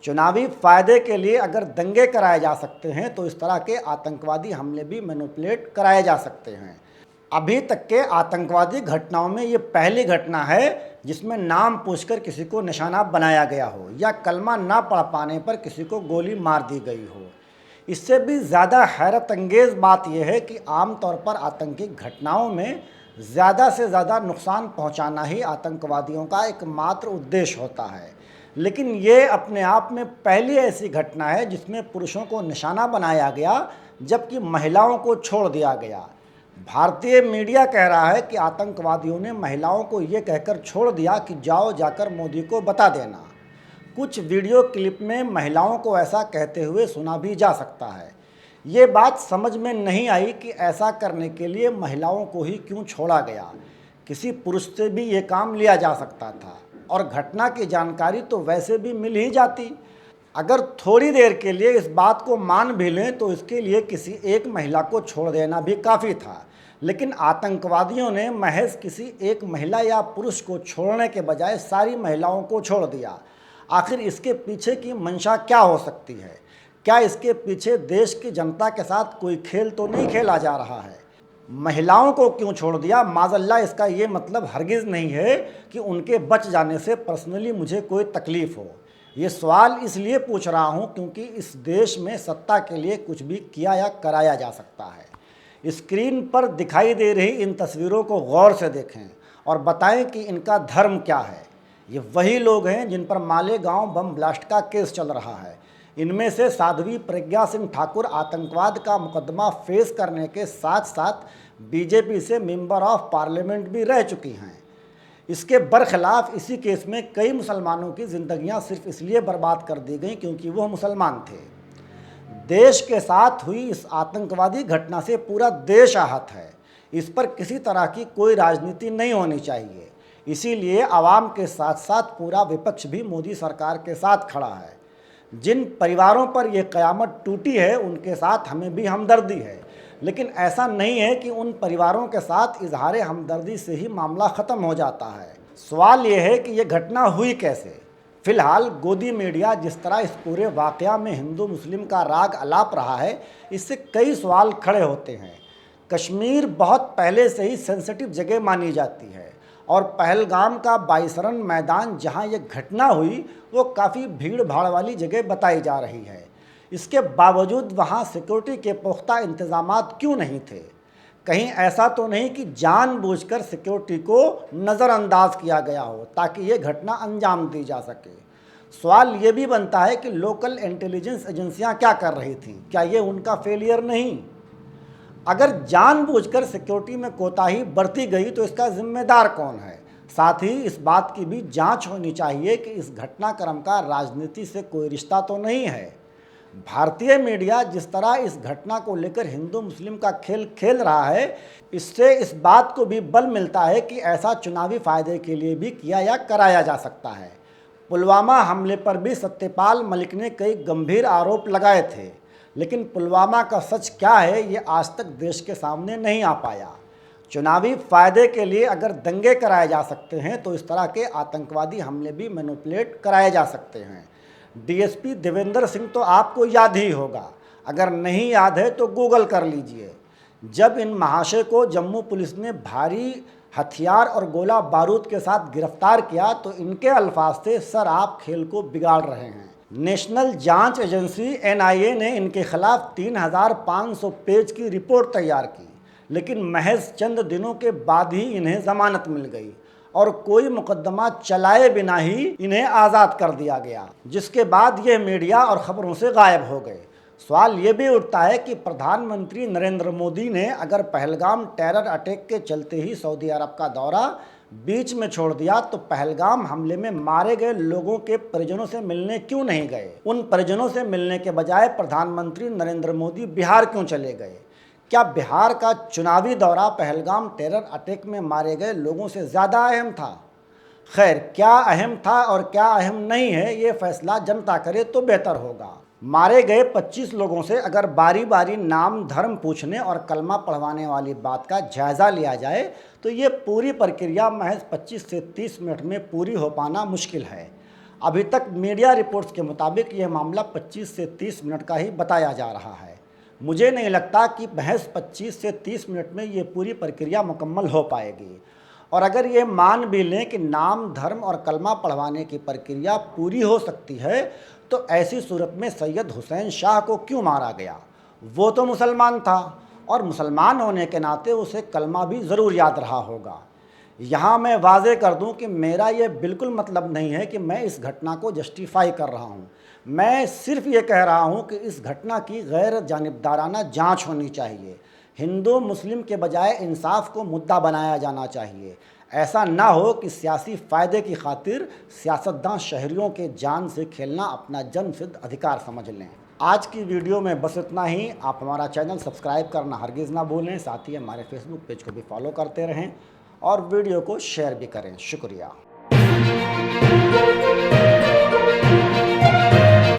चुनावी फायदे के लिए अगर दंगे कराए जा सकते हैं तो इस तरह के आतंकवादी हमले भी मैनिपुलेट कराए जा सकते हैं। अभी तक के आतंकवादी घटनाओं में ये पहली घटना है जिसमें नाम पूछकर किसी को निशाना बनाया गया हो या कलमा ना पढ़ पाने पर किसी को गोली मार दी गई हो। इससे भी ज़्यादा हैरत अंगेज़ बात यह है कि आमतौर पर आतंकी घटनाओं में ज़्यादा से ज़्यादा नुकसान पहुंचाना ही आतंकवादियों का एकमात्र उद्देश्य होता है, लेकिन ये अपने आप में पहली ऐसी घटना है जिसमें पुरुषों को निशाना बनाया गया जबकि महिलाओं को छोड़ दिया गया। भारतीय मीडिया कह रहा है कि आतंकवादियों ने महिलाओं को ये कहकर छोड़ दिया कि जाओ जाकर मोदी को बता देना। कुछ वीडियो क्लिप में महिलाओं को ऐसा कहते हुए सुना भी जा सकता है। ये बात समझ में नहीं आई कि ऐसा करने के लिए महिलाओं को ही क्यों छोड़ा गया। किसी पुरुष से भी ये काम लिया जा सकता था और घटना की जानकारी तो वैसे भी मिल ही जाती। अगर थोड़ी देर के लिए इस बात को मान भी लें तो इसके लिए किसी एक महिला को छोड़ देना भी काफ़ी था, लेकिन आतंकवादियों ने महज किसी एक महिला या पुरुष को छोड़ने के बजाय सारी महिलाओं को छोड़ दिया। आखिर इसके पीछे की मंशा क्या हो सकती है? क्या इसके पीछे देश की जनता के साथ कोई खेल तो नहीं खेला जा रहा है? महिलाओं को क्यों छोड़ दिया? माज़अल्लाह इसका ये मतलब हरगिज़ नहीं है कि उनके बच जाने से पर्सनली मुझे कोई तकलीफ़ हो। ये सवाल इसलिए पूछ रहा हूँ क्योंकि इस देश में सत्ता के लिए कुछ भी किया या कराया जा सकता है। स्क्रीन पर दिखाई दे रही इन तस्वीरों को गौर से देखें और बताएं कि इनका धर्म क्या है। ये वही लोग हैं जिन पर मालेगांव बम ब्लास्ट का केस चल रहा है। इनमें से साध्वी प्रज्ञा सिंह ठाकुर आतंकवाद का मुकदमा फेस करने के साथ साथ बीजेपी से मेंबर ऑफ पार्लियामेंट भी रह चुकी हैं। इसके बरखिलाफ इसी केस में कई मुसलमानों की ज़िंदगियां सिर्फ इसलिए बर्बाद कर दी गई क्योंकि वह मुसलमान थे। देश के साथ हुई इस आतंकवादी घटना से पूरा देश आहत है। इस पर किसी तरह की कोई राजनीति नहीं होनी चाहिए। इसीलिए आवाम के साथ साथ पूरा विपक्ष भी मोदी सरकार के साथ खड़ा है। जिन परिवारों पर यह क़यामत टूटी है उनके साथ हमें भी हमदर्दी है, लेकिन ऐसा नहीं है कि उन परिवारों के साथ इजहार हमदर्दी से ही मामला ख़त्म हो जाता है। सवाल यह है कि यह घटना हुई कैसे। फ़िलहाल गोदी मीडिया जिस तरह इस पूरे वाक़या में हिंदू मुस्लिम का राग अलाप रहा है, इससे कई सवाल खड़े होते हैं। कश्मीर बहुत पहले से ही सेंसिटिव जगह मानी जाती है और पहलगाम का बाईसरन मैदान जहां ये घटना हुई वो काफ़ी भीड़ भाड़ वाली जगह बताई जा रही है। इसके बावजूद वहां सिक्योरिटी के पुख्ता इंतजामात क्यों नहीं थे? कहीं ऐसा तो नहीं कि जानबूझकर सिक्योरिटी को नज़रअंदाज किया गया हो ताकि ये घटना अंजाम दी जा सके? सवाल ये भी बनता है कि लोकल इंटेलिजेंस एजेंसियां क्या कर रही थीं? क्या ये उनका फेलियर नहीं? अगर जानबूझकर सिक्योरिटी में कोताही बरती गई तो इसका जिम्मेदार कौन है? साथ ही इस बात की भी जांच होनी चाहिए कि इस घटनाक्रम का राजनीति से कोई रिश्ता तो नहीं है। भारतीय मीडिया जिस तरह इस घटना को लेकर हिंदू मुस्लिम का खेल खेल रहा है, इससे इस बात को भी बल मिलता है कि ऐसा चुनावी फायदे के लिए भी किया या कराया जा सकता है। पुलवामा हमले पर भी सत्यपाल मलिक ने कई गंभीर आरोप लगाए थे, लेकिन पुलवामा का सच क्या है ये आज तक देश के सामने नहीं आ पाया। चुनावी फायदे के लिए अगर दंगे कराए जा सकते हैं तो इस तरह के आतंकवादी हमले भी मैनिपुलेट कराए जा सकते हैं। डीएसपी देवेंद्र सिंह तो आपको याद ही होगा, अगर नहीं याद है तो गूगल कर लीजिए। जब इन महाशय को जम्मू पुलिस ने भारी हथियार और गोला बारूद के साथ गिरफ्तार किया तो इनके अल्फाज थे, सर आप खेल को बिगाड़ रहे हैं। नेशनल जांच एजेंसी एनआईए ने इनके खिलाफ 3500 पेज की रिपोर्ट तैयार की, लेकिन महज चंद दिनों के बाद ही इन्हें जमानत मिल गई और कोई मुकदमा चलाए बिना ही इन्हें आज़ाद कर दिया गया, जिसके बाद ये मीडिया और ख़बरों से गायब हो गए। सवाल ये भी उठता है कि प्रधानमंत्री नरेंद्र मोदी ने अगर पहलगाम टेरर अटैक के चलते ही सऊदी अरब का दौरा बीच में छोड़ दिया तो पहलगाम हमले में मारे गए लोगों के परिजनों से मिलने क्यों नहीं गए? उन परिजनों से मिलने के बजाय प्रधानमंत्री नरेंद्र मोदी बिहार क्यों चले गए? क्या बिहार का चुनावी दौरा पहलगाम टेरर अटैक में मारे गए लोगों से ज़्यादा अहम था? खैर, क्या अहम था और क्या अहम नहीं है ये फैसला जनता करे तो बेहतर होगा। मारे गए 25 लोगों से अगर बारी बारी नाम धर्म पूछने और कलमा पढ़वाने वाली बात का जायज़ा लिया जाए तो ये पूरी प्रक्रिया महज 25 से 30 मिनट में पूरी हो पाना मुश्किल है। अभी तक मीडिया रिपोर्ट्स के मुताबिक यह मामला 25 से 30 मिनट का ही बताया जा रहा है। मुझे नहीं लगता कि महज 25 से 30 मिनट में ये पूरी प्रक्रिया मुकम्मल हो पाएगी। और अगर ये मान भी लें कि नाम, धर्म और कलमा पढ़वाने की प्रक्रिया पूरी हो सकती है, तो ऐसी सूरत में सैयद हुसैन शाह को क्यों मारा गया? वो तो मुसलमान था और मुसलमान होने के नाते उसे कलमा भी ज़रूर याद रहा होगा। यहाँ मैं वाज़े कर दूँ कि मेरा ये बिल्कुल मतलब नहीं है कि मैं इस घटना को जस्टिफाई कर रहा हूँ। मैं सिर्फ ये कह रहा हूँ कि इस घटना की गैर जानिबदाराना जांच होनी चाहिए। हिंदू मुस्लिम के बजाय इंसाफ को मुद्दा बनाया जाना चाहिए। ऐसा ना हो कि सियासी फ़ायदे की खातिर सियासतदान शहरियों के जान से खेलना अपना जन्मसिद्ध अधिकार समझ लें। आज की वीडियो में बस इतना ही। आप हमारा चैनल सब्सक्राइब करना हरगिज़ ना भूलें। साथ ही हमारे फेसबुक पेज को भी फॉलो करते रहें और वीडियो को शेयर भी करें। शुक्रिया।